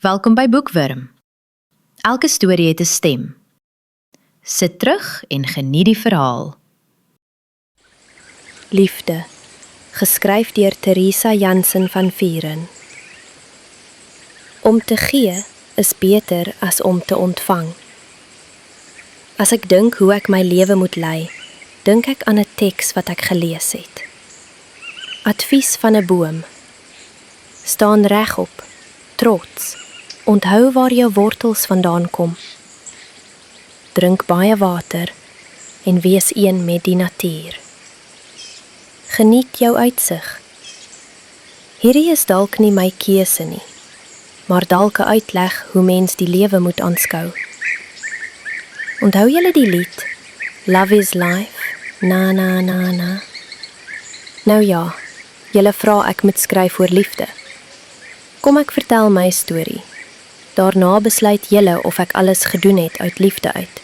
Welkom by Boekwurm. Elke storie het 'n stem. Sit terug en geniet die verhaal. Liefde, geskryf deur Theresa Jansen van Vieren. Om te gee is beter as om te ontvang. As ek dink hoe ek my lewe moet lei, dink ek aan 'n teks wat ek gelees het. Advies van 'n boom. Staan regop, trots. Onthou waar jou wortels vandaan kom. Drink baie water en wees een met die natuur. Geniet jou uitsig. Hierdie is dalk nie my keuse nie, maar dalk 'n uitleg hoe mens die lewe moet aanskou. Onthou julle die lied, Love is Life, na na na na. Nou ja, julle vra ek moet skryf oor liefde. Kom ek vertel my storie. Daarna besluit julle of ek alles gedoen het uit liefde uit.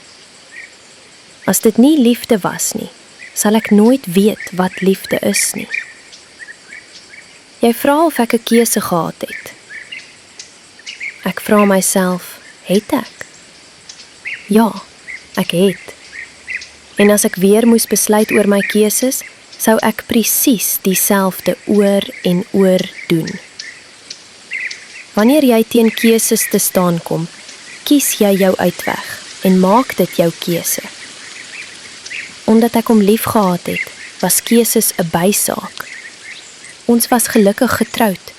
As dit nie liefde was nie, sal ek nooit weet wat liefde is nie. Jy vra of ek 'n keuse gehad het. Ek vra myself, het ek? Ja, ek het. En as ek weer moes besluit oor my keuses, sou ek presies dieselfde oor en oor doen. Wanneer jy teen keuses te staan kom, kies jy jou uitweg en maak dit jou keuse. Omdat ek hom lief gehad het, was keuses 'n bysaak. Ons was gelukkig getroud.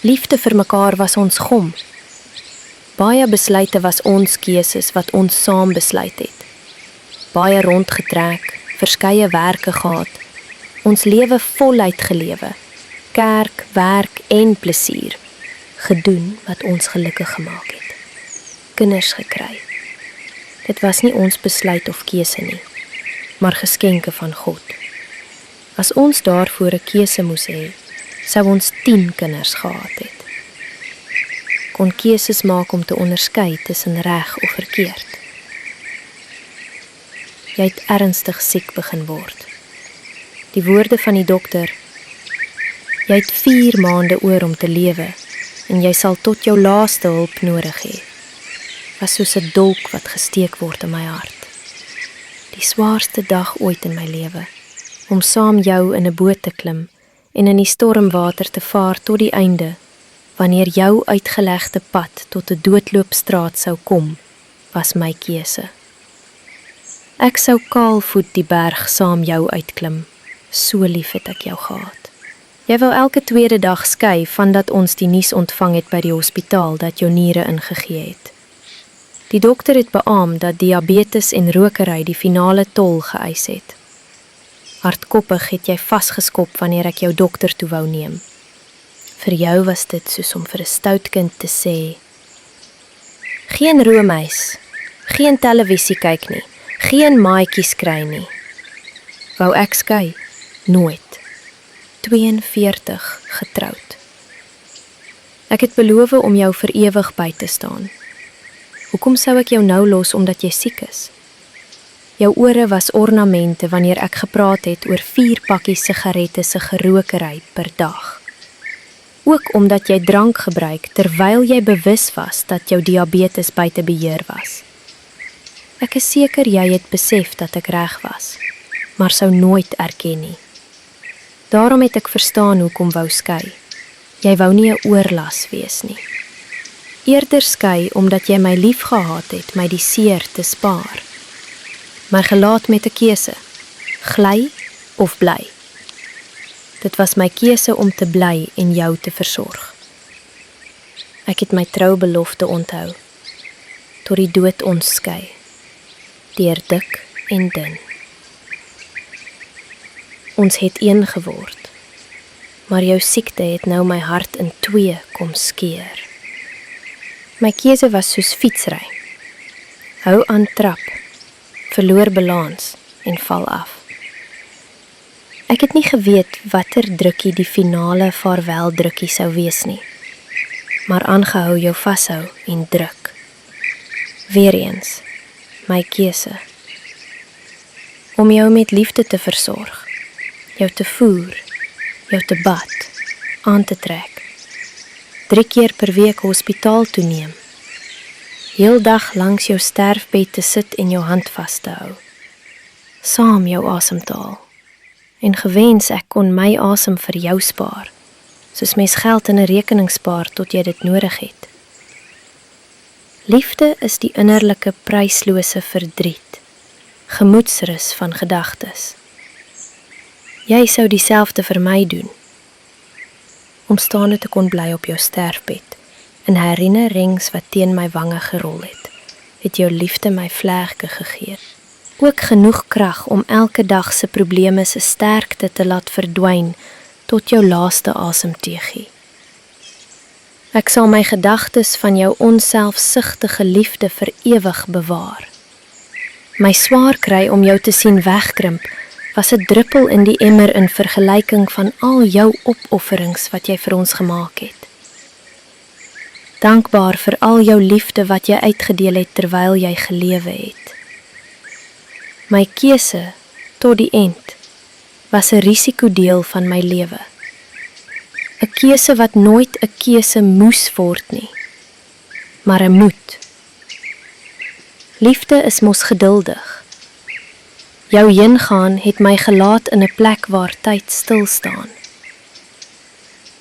Liefde vir mekaar was ons gom. Baie besluite was ons keuses wat ons saam besluit het. Baie rondgetrek, verskeie werke gehad. Ons lewe voluit gelewe. Kerk, werk en plesier. Gedoen wat ons gelukkig gemaak het. Kinders gekry. Dit was nie ons besluit of keuse nie, maar geskenke van God. As ons daarvoor 'n keuse moes hê, sou ons 10 kinders gehad het. Kon keuses maak om te onderskei tussen reg of verkeerd. Jy het ernstig siek begin word. Die woorde van die dokter, jy het 4 maande oor om te lewe, en jy sal tot jou laaste hulp nodig hê, was soos 'n dolk wat gesteek word in my hart. Die swaarste dag ooit in my lewe, om saam jou in 'n boot te klim en in die stormwater te vaar tot die einde, wanneer jou uitgelegde pad tot 'n doodloopstraat sou kom, was my keuse. Ek sou kaalvoet die berg saam jou uitklim, so lief het ek jou gehad. Jy wou elke tweede dag skei vandat ons die nuus ontvang het by die hospitaal dat jou niere ingegee het. Die dokter het beamoen dat diabetes en rokery die finale tol geëis het. Hardkoppig het jy vasgeskop wanneer ek jou dokter toe wou neem. Vir jou was dit soos om vir 'n stout kind te sê, geen roomys, geen televisie kyk nie, geen maatjies kry nie. Wou ek skei? Nooit. 42 getroud. Ek het beloof om jou vir ewig by te staan. Hoekom sou ek jou nou los omdat jy siek is? Jou ore was ornamente wanneer ek gepraat het oor 4 pakkies sigarette se gerokery per dag. Ook omdat jy drank gebruik terwyl jy bewus was dat jou diabetes buite beheer was. Ek is seker jy het besef dat ek reg was, maar sou nooit erken nie. Daarom het ek verstaan hoekom wou skei. Jy wou nie 'n oorlas wees nie. Eerder skei omdat jy my lief gehad het, my die seer te spaar. My gelaat met 'n keuse, gly of bly. Dit was my keuse om te bly en jou te versorg. Ek het my troubelofte onthou, tot die dood ons skei, deur dik en dun. Ons het een geword, maar jou siekte het nou my hart in 2 kom skeer. My keuse was soos fietsry. Hou aan trap, verloor balans en val af. Ek het nie geweet watter drukkie die finale vaarwel drukkie sou wees nie, maar aangehou jou vashou en druk. Weereens, my keuse. Om jou met liefde te versorg, jou te voer, jou te bad, aan te trek, 3 keer per week hospitaal toe neem. Heel dag langs jou sterfbed te sit en jou hand vas te hou. Saam jou asem te haal. En gewens ek kon my asem vir jou spaar, soos mens geld in 'n rekening spaar tot jy dit nodig het. Liefde is die innerlike pryslose verdriet, gemoedsrus van gedagtes. Jy sou dieselfde vir my doen. Om staande te kon bly op jou sterfbed, in herinnerings wat teen my wange gerol het jou liefde my vlerke gegee. Ook genoeg krag om elke dag se probleme se sterkte te laat verdwyn tot jou laaste asemteegie. Ek sal my gedagtes van jou onselfsugtige liefde vir ewig bewaar. My swaar kry om jou te sien wegkrimp was 'n druppel in die emmer in vergelyking van al jou opofferings wat jy vir ons gemaak het. Dankbaar vir al jou liefde wat jy uitgedeel het terwyl jy gelewe het. My keuse tot die end was 'n risikodeel van my lewe. 'n Keuse wat nooit 'n keuse moes word nie, maar 'n moet. Liefde is mos geduldig. Jou heengaan het my gelaat in 'n plek waar tyd stil staan.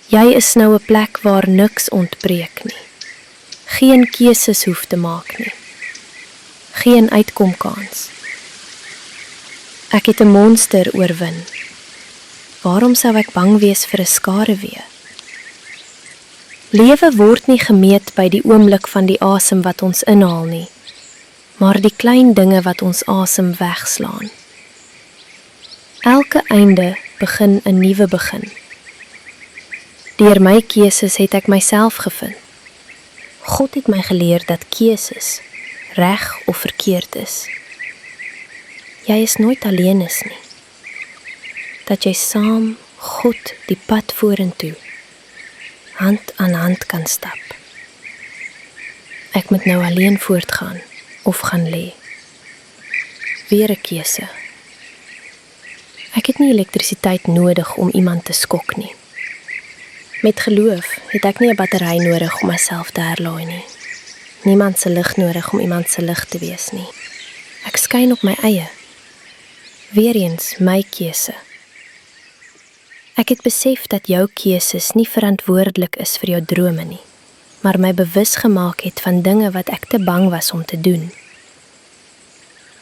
Jy is nou 'n plek waar niks ontbreek nie. Geen keuses hoef te maak nie. Geen uitkomkans. Ek het 'n monster oorwin. Waarom sou ek bang wees vir 'n skaduwee? Lewe word nie gemeet by die oomblik van die asem wat ons inhaal nie, maar die klein dinge wat ons asem wegslaan. Elke einde begin 'n nuwe begin. Deur my keuses het ek myself gevind. God het my geleer dat keuses reg of verkeerd is. Jy is nooit alleen is nie. Dat jy saam God die pad vorentoe, hand aan hand kan stap. Ek moet nou alleen voortgaan of gaan lê. Weer 'n keuse. Ek het nie elektrisiteit nodig om iemand te skok nie. Met geloof het ek nie 'n battery nodig om myself te herlaai nie. Niemand se lig nodig om iemand se lig te wees nie. Ek skyn op my eie. Weereens my keuse. Ek het besef dat jou keuses nie verantwoordelik is vir jou drome nie, maar my bewus gemaak het van dinge wat ek te bang was om te doen.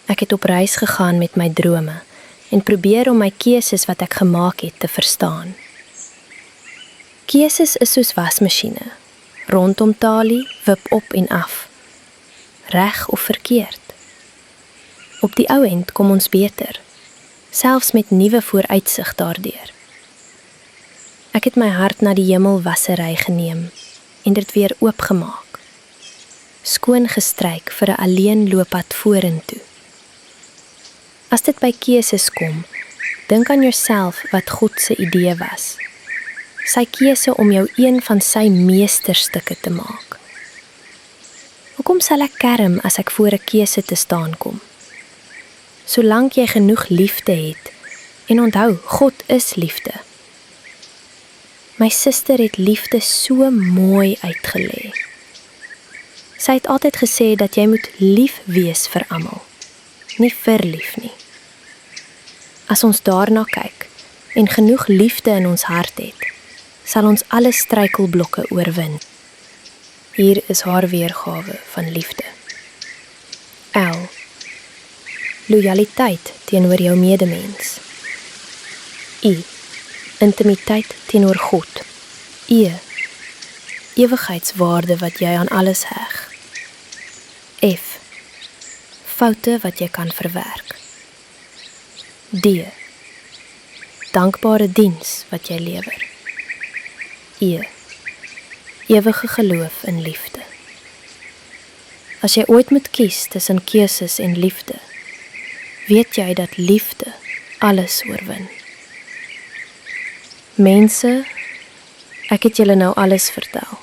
Ek het op reis gegaan met my drome en probeer om my keuses wat ek gemaak het te verstaan. Keuses is soos wasmasjiene, rondom talie, wip op en af, reg of verkeerd. Op die ou end kom ons beter, selfs met nuwe vooruitsig daardeur. Ek het my hart na die hemelwassery geneem en dit weer oopgemaak, skoon gestryk vir 'n alleenlooppad vorentoe. As dit by keuses kom, dink aan jouself wat God se idee was. Sy keuse om jou een van sy meesterstukke te maak. Hoekom sal ek kerm as ek voor 'n keuse te staan kom? Solank jy genoeg liefde het, en onthou, God is liefde. My suster het liefde so mooi uitgelê. Sy het altyd gesê dat jy moet lief wees vir almal, nie verlief nie. As ons daarna kyk en genoeg liefde in ons hart het, sal ons alle struikelblokke oorwin. Hier is haar weergawe van liefde. L. Lojaliteit teenoor jou medemens. I. Intimiteit teenoor God. E. Ewigheidswaarde wat jy aan alles heg. F. Foute wat jy kan verwerk. D. Dankbare diens wat jy lewer. E. Ewige geloof in liefde. As jy ooit moet kies tussen keuses en liefde, weet jy dat liefde alles oorwin. Mense, ek het julle nou alles vertel.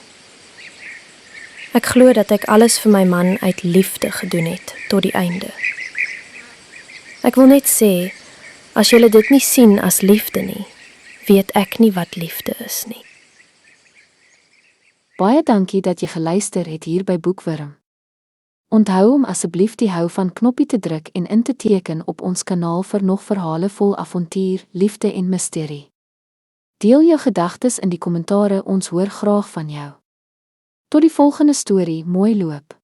Ek glo dat ek alles vir my man uit liefde gedoen het tot die einde. Ek wil net sê, as julle dit nie sien as liefde nie, weet ek nie wat liefde is nie. Baie dankie dat jy geluister het hier by Boekwurm. Onthou om asseblief die hou van knoppie te druk en in te teken op ons kanaal vir nog verhale vol avontuur, liefde en misterie. Deel jou gedagtes in die kommentare, ons hoor graag van jou. Tot die volgende storie, mooi loop.